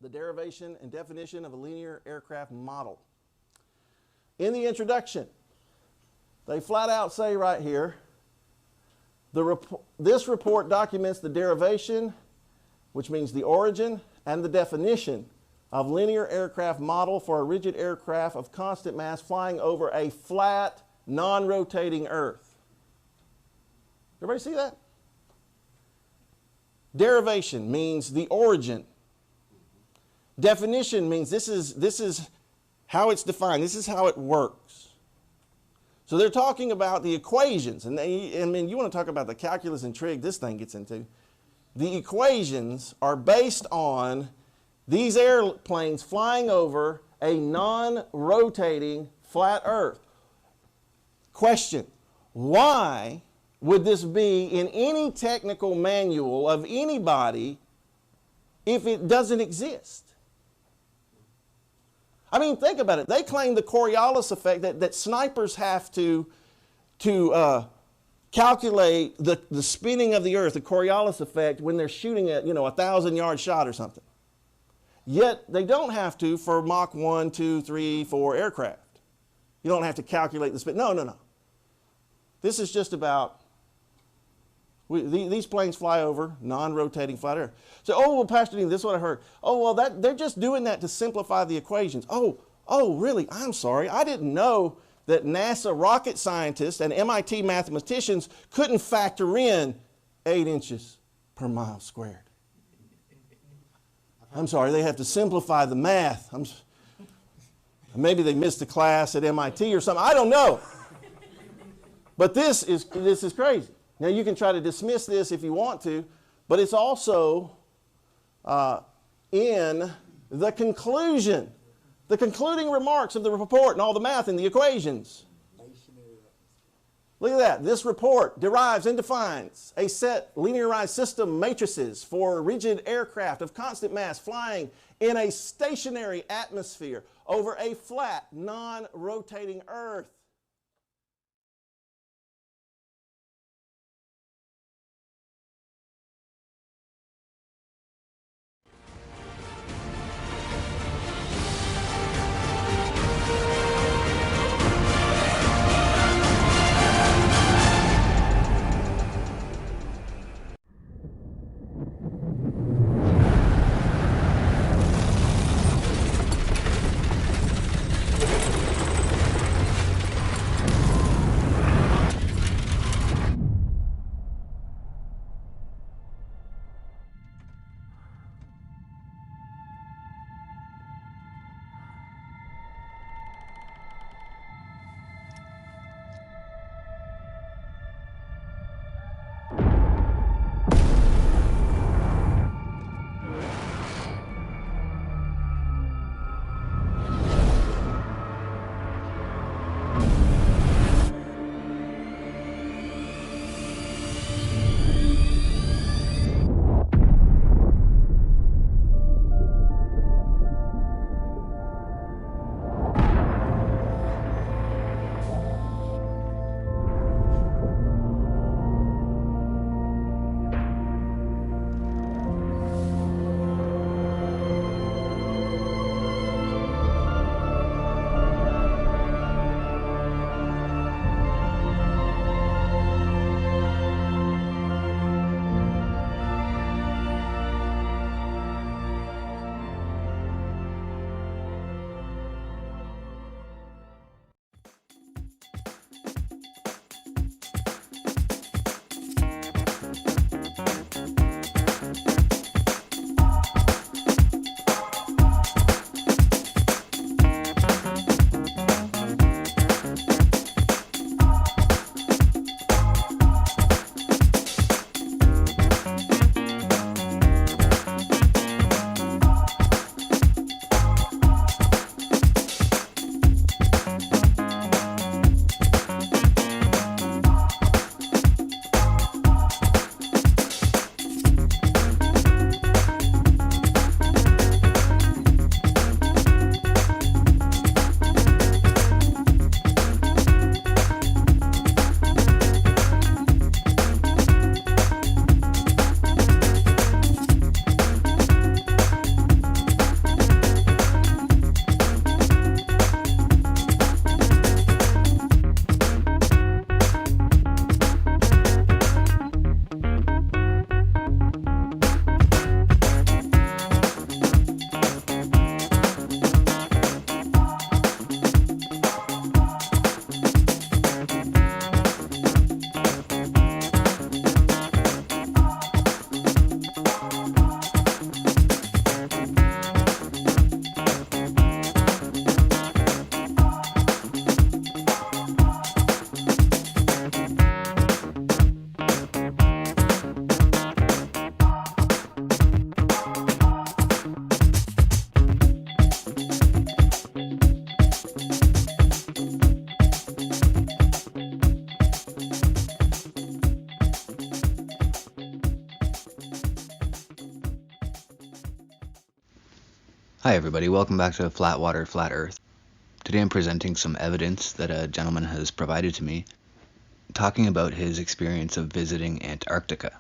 the derivation and definition of a linear aircraft model. In the introduction, they flat out say right here, this report documents the derivation, which means the origin, and the definition of linear aircraft model for a rigid aircraft of constant mass flying over a flat, non-rotating Earth. Everybody see that? Derivation means the origin. Definition means this is how it's defined. This is how it works. So they're talking about the equations, and you want to talk about the calculus and trig this thing gets into. The equations are based on these airplanes flying over a non-rotating flat Earth. Question: why would this be in any technical manual of anybody if it doesn't exist? I mean, think about it. They claim the Coriolis effect, that snipers have to calculate the spinning of the Earth, the Coriolis effect, when they're shooting at, 1,000-yard shot or something. Yet they don't have to for Mach 1, 2, 3, 4 aircraft. You don't have to calculate the spin. No. This is just about, these planes fly over non-rotating flat Earth. So, well, Pastor Dean, this is what I heard. Oh, well, they're just doing that to simplify the equations. Oh, really? I'm sorry. I didn't know that NASA rocket scientists and MIT mathematicians couldn't factor in 8 inches per mile squared. I'm sorry, they have to simplify the math. Maybe they missed a class at MIT or something. I don't know. But this is crazy. Now, you can try to dismiss this if you want to, but it's also in the conclusion, the concluding remarks of the report and all the math and the equations. Look at that. This report derives and defines a set linearized system matrices for rigid aircraft of constant mass flying in a stationary atmosphere over a flat, non-rotating Earth. Hi everybody, welcome back to Flat Water, Flat Earth. Today I'm presenting some evidence that a gentleman has provided to me, talking about his experience of visiting Antarctica.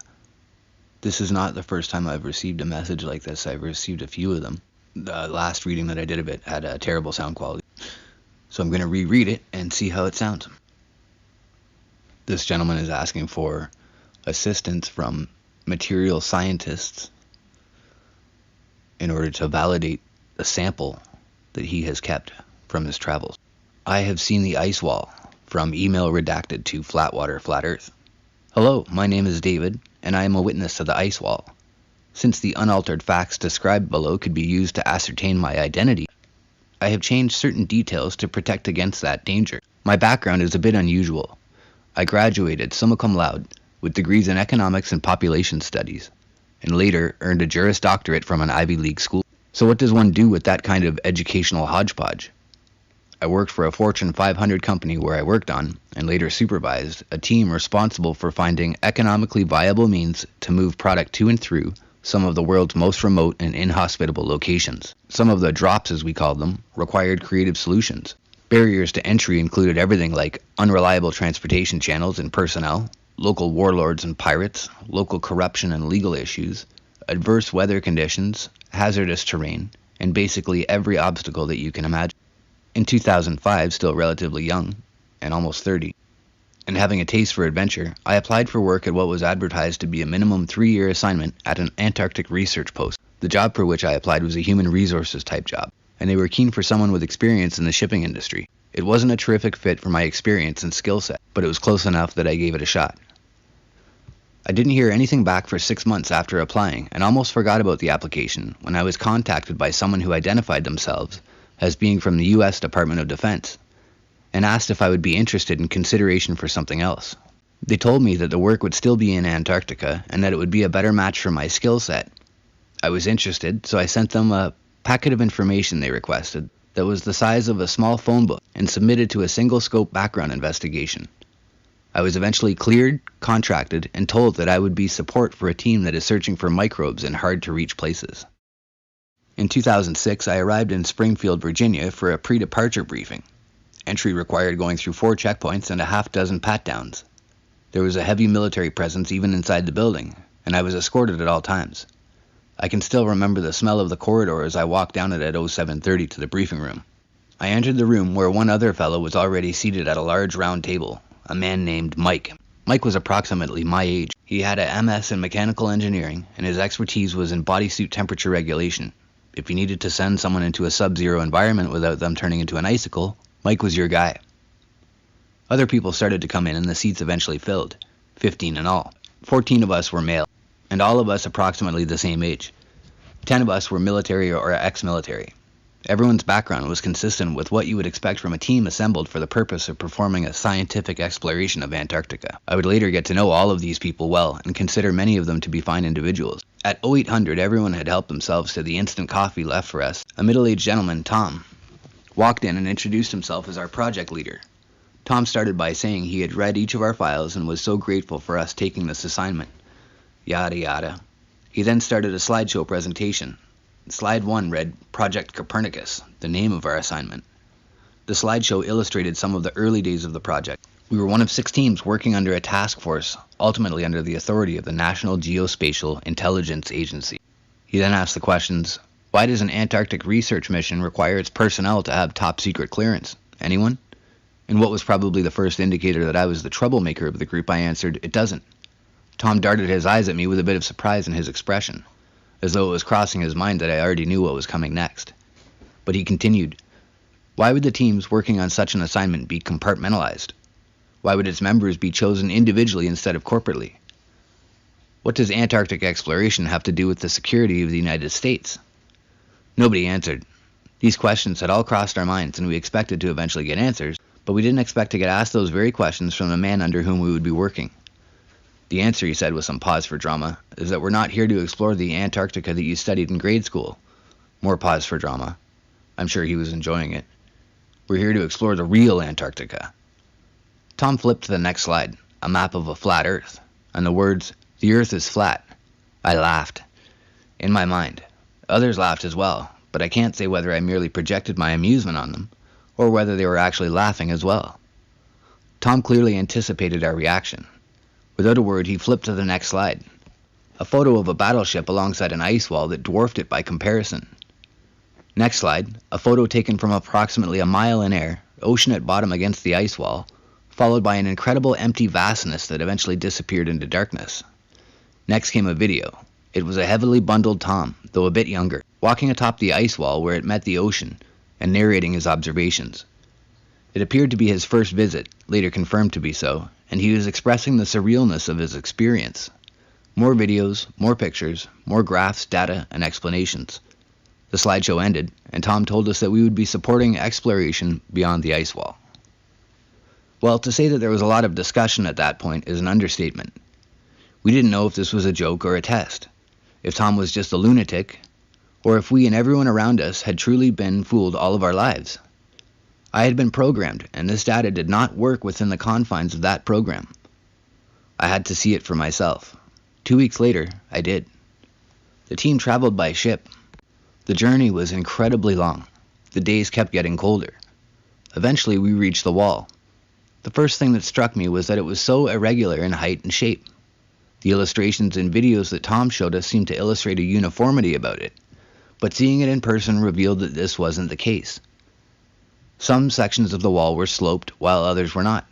This is not the first time I've received a message like this. I've received a few of them. The last reading that I did of it had a terrible sound quality, so I'm going to reread it and see how it sounds. This gentleman is asking for assistance from material scientists in order to validate a sample that he has kept from his travels. I have seen the ice wall, from email redacted to Flatwater, Flat Earth. Hello, my name is David, and I am a witness to the ice wall. Since the unaltered facts described below could be used to ascertain my identity, I have changed certain details to protect against that danger. My background is a bit unusual. I graduated summa cum laude with degrees in economics and population studies, and later earned a Juris Doctorate from an Ivy League school. So what does one do with that kind of educational hodgepodge? I worked for a Fortune 500 company where I worked on, and later supervised, a team responsible for finding economically viable means to move product to and through some of the world's most remote and inhospitable locations. Some of the drops, as we called them, required creative solutions. Barriers to entry included everything like unreliable transportation channels and personnel, local warlords and pirates, local corruption and legal issues, adverse weather conditions, hazardous terrain, and basically every obstacle that you can imagine. In 2005, still relatively young, and almost 30, and having a taste for adventure, I applied for work at what was advertised to be a minimum 3-year assignment at an Antarctic research post. The job for which I applied was a human resources type job, and they were keen for someone with experience in the shipping industry. It wasn't a terrific fit for my experience and skill set, but it was close enough that I gave it a shot. I didn't hear anything back for 6 months after applying, and almost forgot about the application when I was contacted by someone who identified themselves as being from the U.S. Department of Defense, and asked if I would be interested in consideration for something else. They told me that the work would still be in Antarctica, and that it would be a better match for my skill set. I was interested, so I sent them a packet of information they requested that was the size of a small phone book and submitted to a single-scope background investigation. I was eventually cleared, contracted, and told that I would be support for a team that is searching for microbes in hard-to-reach places. In 2006, I arrived in Springfield, Virginia for a pre-departure briefing. Entry required going through 4 checkpoints and a half-dozen pat-downs. There was a heavy military presence even inside the building, and I was escorted at all times. I can still remember the smell of the corridor as I walked down it at 07:30 to the briefing room. I entered the room where one other fellow was already seated at a large round table, a man named Mike. Mike was approximately my age. He had a MS in mechanical engineering, and his expertise was in bodysuit temperature regulation. If you needed to send someone into a sub-zero environment without them turning into an icicle, Mike was your guy. Other people started to come in and the seats eventually filled, 15 in all. 14 of us were male, and all of us approximately the same age. 10 of us were military or ex-military. Everyone's background was consistent with what you would expect from a team assembled for the purpose of performing a scientific exploration of Antarctica. I would later get to know all of these people well and consider many of them to be fine individuals. At 0800, everyone had helped themselves to the instant coffee left for us. A middle-aged gentleman, Tom, walked in and introduced himself as our project leader. Tom started by saying he had read each of our files and was so grateful for us taking this assignment. Yada yada. He then started a slideshow presentation. Slide 1 read Project Copernicus, the name of our assignment. The slideshow illustrated some of the early days of the project. We were one of 6 teams working under a task force, ultimately under the authority of the National Geospatial Intelligence Agency. He then asked the questions, why does an Antarctic research mission require its personnel to have top secret clearance? Anyone? And what was probably the first indicator that I was the troublemaker of the group, I answered, it doesn't. Tom darted his eyes at me with a bit of surprise in his expression, as though it was crossing his mind that I already knew what was coming next. But he continued, why would the teams working on such an assignment be compartmentalized? Why would its members be chosen individually instead of corporately? What does Antarctic exploration have to do with the security of the United States? Nobody answered. These questions had all crossed our minds, and we expected to eventually get answers, but we didn't expect to get asked those very questions from the man under whom we would be working. The answer, he said with some pause for drama, is that we're not here to explore the Antarctica that you studied in grade school. More pause for drama. I'm sure he was enjoying it. We're here to explore the real Antarctica. Tom flipped to the next slide, a map of a flat Earth, and the words, the Earth is flat. I laughed. In my mind. Others laughed as well, but I can't say whether I merely projected my amusement on them, or whether they were actually laughing as well. Tom clearly anticipated our reaction. Without a word, he flipped to the next slide. A photo of a battleship alongside an ice wall that dwarfed it by comparison. Next slide, a photo taken from approximately a mile in air, ocean at bottom against the ice wall, followed by an incredible empty vastness that eventually disappeared into darkness. Next came a video. It was a heavily bundled Tom, though a bit younger, walking atop the ice wall where it met the ocean, and narrating his observations. It appeared to be his first visit, later confirmed to be so, and he was expressing the surrealness of his experience. More videos, more pictures, more graphs, data, and explanations. The slideshow ended, and Tom told us that we would be supporting exploration beyond the ice wall. Well, to say that there was a lot of discussion at that point is an understatement. We didn't know if this was a joke or a test, if Tom was just a lunatic, or if we and everyone around us had truly been fooled all of our lives. I had been programmed, and this data did not work within the confines of that program. I had to see it for myself. 2 weeks later, I did. The team traveled by ship. The journey was incredibly long. The days kept getting colder. Eventually, we reached the wall. The first thing that struck me was that it was so irregular in height and shape. The illustrations and videos that Tom showed us seemed to illustrate a uniformity about it, but seeing it in person revealed that this wasn't the case. Some sections of the wall were sloped, while others were not.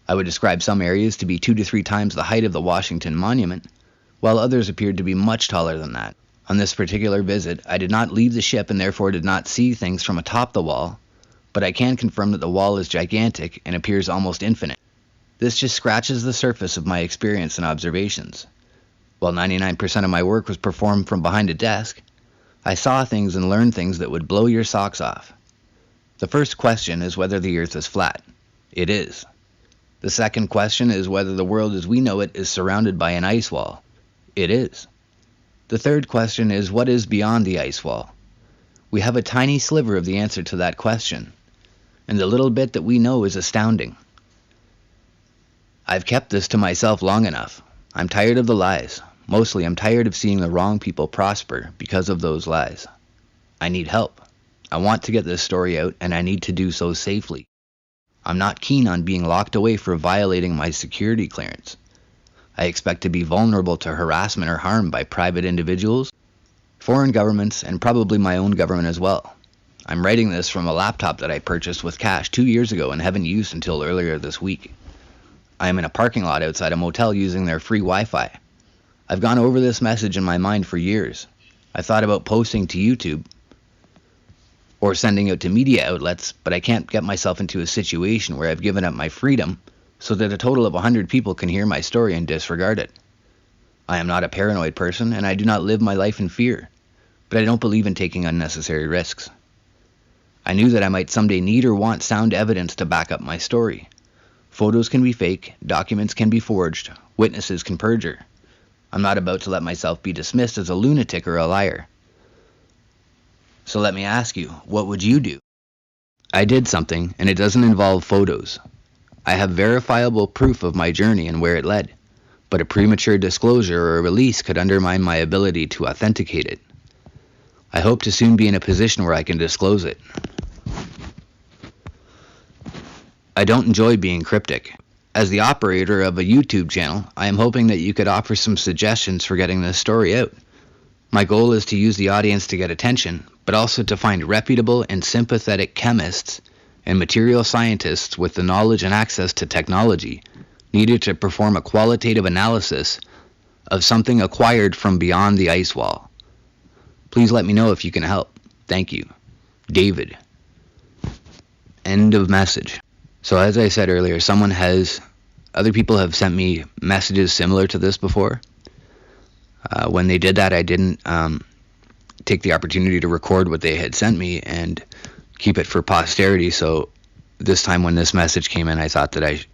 I would describe some areas to be 2 to 3 times the height of the Washington Monument, while others appeared to be much taller than that. On this particular visit, I did not leave the ship and therefore did not see things from atop the wall, but I can confirm that the wall is gigantic and appears almost infinite. This just scratches the surface of my experience and observations. While 99% of my work was performed from behind a desk, I saw things and learned things that would blow your socks off. The first question is whether the Earth is flat. It is. The second question is whether the world as we know it is surrounded by an ice wall. It is. The third question is what is beyond the ice wall. We have a tiny sliver of the answer to that question, and the little bit that we know is astounding. I've kept this to myself long enough. I'm tired of the lies. Mostly, I'm tired of seeing the wrong people prosper because of those lies. I need help. I want to get this story out, and I need to do so safely. I'm not keen on being locked away for violating my security clearance. I expect to be vulnerable to harassment or harm by private individuals, foreign governments, and probably my own government as well. I'm writing this from a laptop that I purchased with cash 2 years ago and haven't used until earlier this week. I am in a parking lot outside a motel using their free Wi-Fi. I've gone over this message in my mind for years. I thought about posting to YouTube or sending out to media outlets, but I can't get myself into a situation where I've given up my freedom so that a total of 100 people can hear my story and disregard it. I am not a paranoid person, and I do not live my life in fear, but I don't believe in taking unnecessary risks. I knew that I might someday need or want sound evidence to back up my story. Photos can be fake, documents can be forged, witnesses can perjure. I'm not about to let myself be dismissed as a lunatic or a liar. So let me ask you, what would you do? I did something, and it doesn't involve photos. I have verifiable proof of my journey and where it led, but a premature disclosure or a release could undermine my ability to authenticate it. I hope to soon be in a position where I can disclose it. I don't enjoy being cryptic. As the operator of a YouTube channel, I am hoping that you could offer some suggestions for getting this story out. My goal is to use the audience to get attention, but also to find reputable and sympathetic chemists and material scientists with the knowledge and access to technology needed to perform a qualitative analysis of something acquired from beyond the ice wall. Please let me know if you can help. Thank you. David. End of message. So as I said earlier, other people have sent me messages similar to this before. When they did that, I didn't take the opportunity to record what they had sent me and keep it for posterity. So this time when this message came in, I thought that I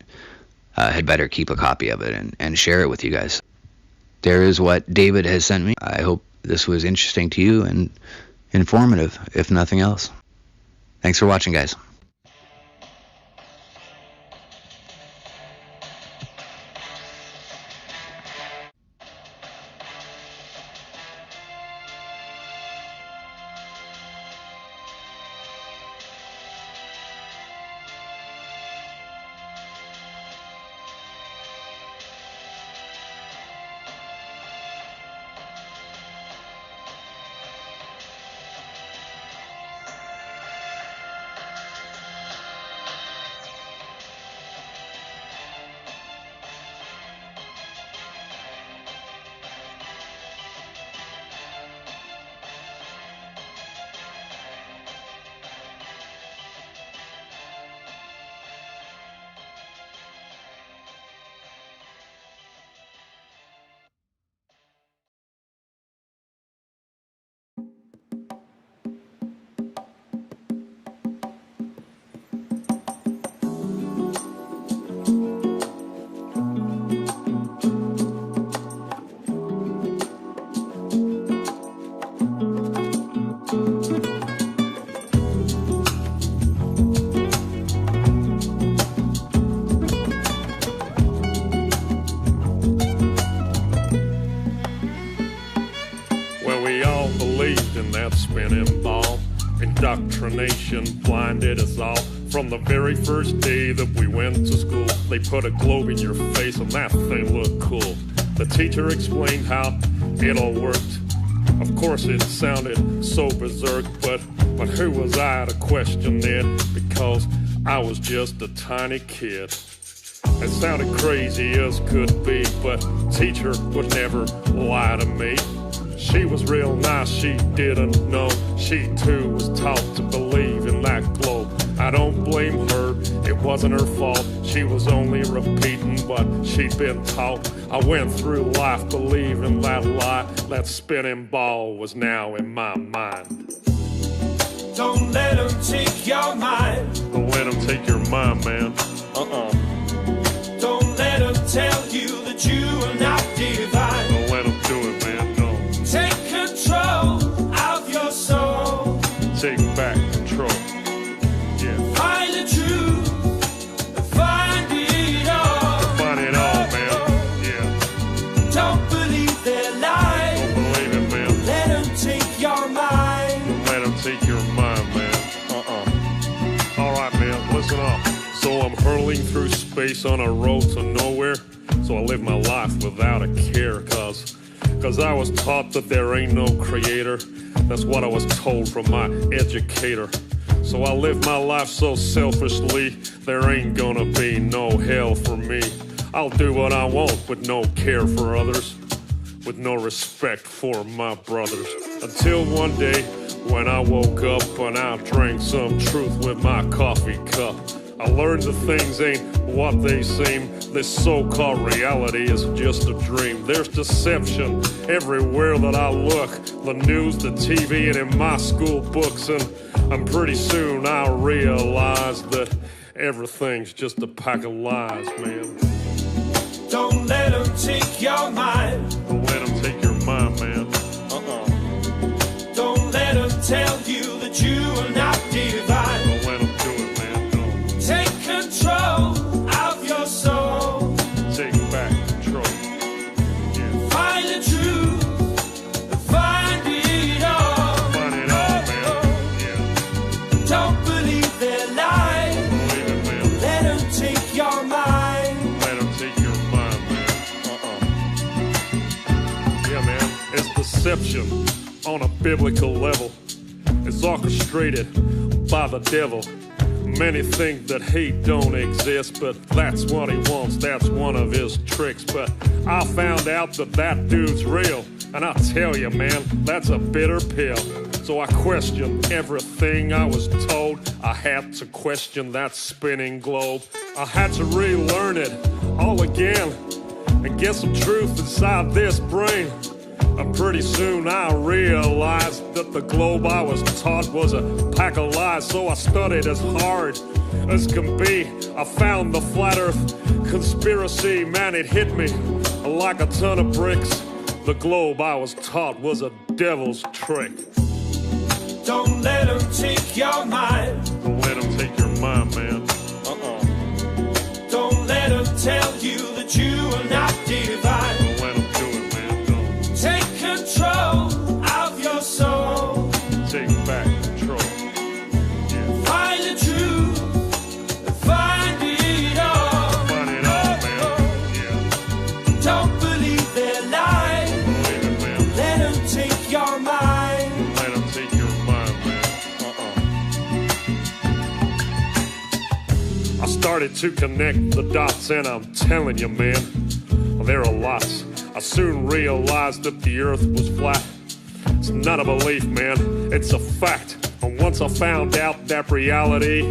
had better keep a copy of it and share it with you guys. There is what David has sent me. I hope this was interesting to you and informative, if nothing else. Thanks for watching, guys. in that spinning ball. Indoctrination blinded us all. From the very first day that we went to school, they put a globe in your face and that thing looked cool. The teacher explained how it all worked. Of course it sounded so berserk, but who was I to question it? Because I was just a tiny kid. It sounded crazy as could be, but teacher would never lie to me. She was real nice, she didn't know. She too was taught to believe in that globe. I don't blame her, it wasn't her fault. She was only repeating what she'd been taught. I went through life believing that lie. That spinning ball was now in my mind. Don't let them take your mind. Don't let them take your mind, man. Don't let them tell you that you are not divine. Don't let them do it, man, no. Take control of your soul. Take back control. Yeah. Find the truth, find it all. Find it all, man. Yeah. Don't believe their lies. Don't believe it, man. Let them take your mind. Don't let them take your mind, man. Alright, man, listen up. So I'm hurling through space on a road to nowhere. So I live my life without a care, cause I was taught that there ain't no creator. That's what I was told from my educator. So I live my life so selfishly, there ain't gonna be no hell for me. I'll do what I want with no care for others, with no respect for my brothers. Until one day when I woke up and I drank some truth with my coffee cup. I learned that things ain't what they seem. This so-called reality is just a dream. There's deception everywhere that I look. The news, the TV, and in my school books. And pretty soon I realized that everything's just a pack of lies, man. Don't let them take your mind. Don't let them take your mind, man. Don't let them tell you that you are not divine. Don't let them do it, man. No. Take control of your soul. Take back control. Yeah. Find the truth, find it all. Find it all, man. Yeah. Don't believe their lies. Don't believe it, man. Let them take your mind. Let them take your mind, man. Yeah, man. It's deception on a biblical level. It's orchestrated by the devil. Many think that hate don't exist, but that's what he wants, that's one of his tricks. But I found out that that dude's real, and I tell you, man, that's a bitter pill. So I questioned everything I was told. I had to question that spinning globe. I had to relearn it all again and get some truth inside this brain. And pretty soon I realized that the globe I was taught was a pack of lies. So I studied as hard as can be. I found the flat earth conspiracy. Man, it hit me like a ton of bricks. The globe I was taught was a devil's trick. Don't let them take your mind. Don't let them take your mind, man. Don't let them tell you that you are not divine. Don't let them do it, man. Don't. Take control of your soul. Take back control. Yeah. Find the truth, find it all. Find it all, man. Yeah. Don't believe their lies. Don't believe it, man. Let them take your mind. Let them take your mind, man. I started to connect the dots, and I'm telling you, man, there are lots. I soon realized that the earth was flat. It's not a belief, man, it's a fact. And once I found out that reality,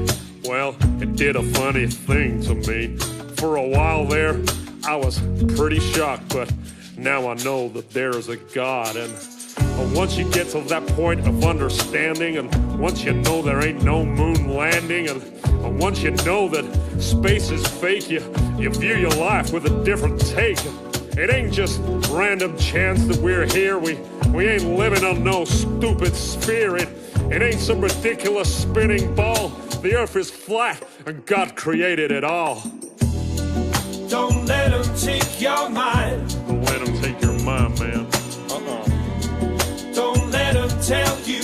well, it did a funny thing to me. For a while there, I was pretty shocked, but now I know that there is a God. And once you get to that point of understanding, and once you know there ain't no moon landing, and once you know that space is fake, you view your life with a different take. It ain't just random chance that we're here. We ain't living on no stupid sphere. It ain't some ridiculous spinning ball. The earth is flat and God created it all. Don't let them take your mind. Don't let them take your mind, man. Don't let them tell you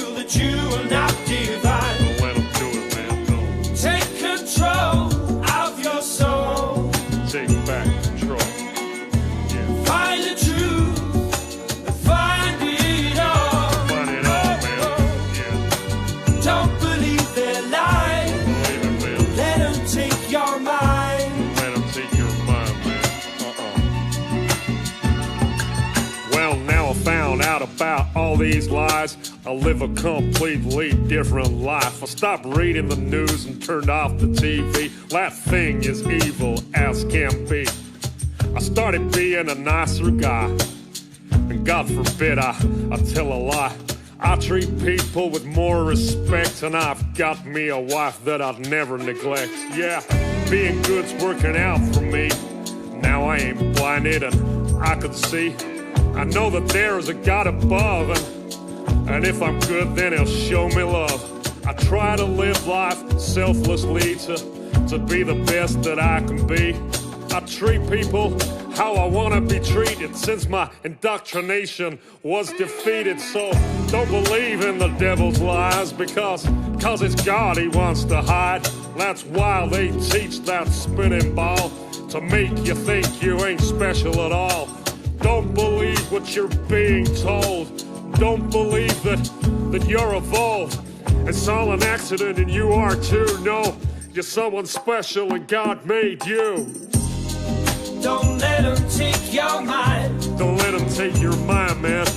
about all these lies. I live a completely different life. I stopped reading the news and turned off the TV. That thing is evil as can be. I started being a nicer guy, and God forbid I tell a lie. I treat people with more respect, and I've got me a wife that I'd never neglect. Yeah, being good's working out for me. Now I ain't blinded and I could see. I know that there is a God above, and if I'm good, then he'll show me love. I try to live life selflessly to be the best that I can be. I treat people how I want to be treated since my indoctrination was defeated. So don't believe in the devil's lies because it's God he wants to hide. That's why they teach that spinning ball, to make you think you ain't special at all. Don't believe what you're being told. Don't believe that you're evolved. It's all an accident and you are too. No, you're someone special and God made you. Don't let them take your mind. Don't let them take your mind, man.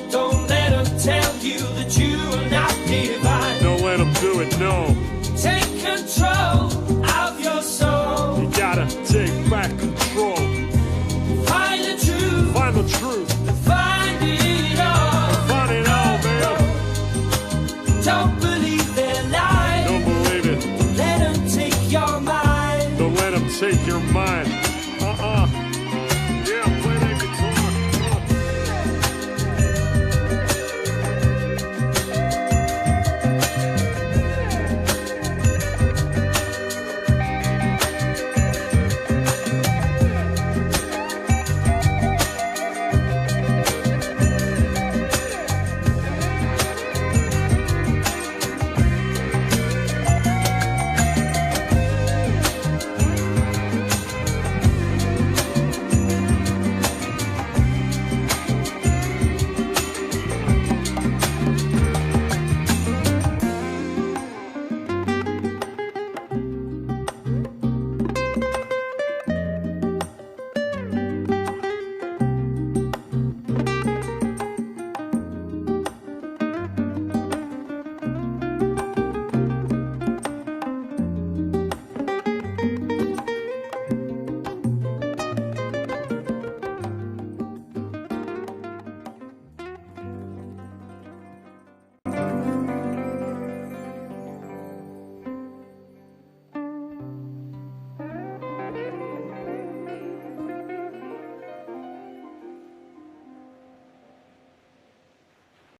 Don't let them tell you that you are not divine. Don't let them do it, no. Take control of your soul. You gotta take back control. Find the truth. Find the truth.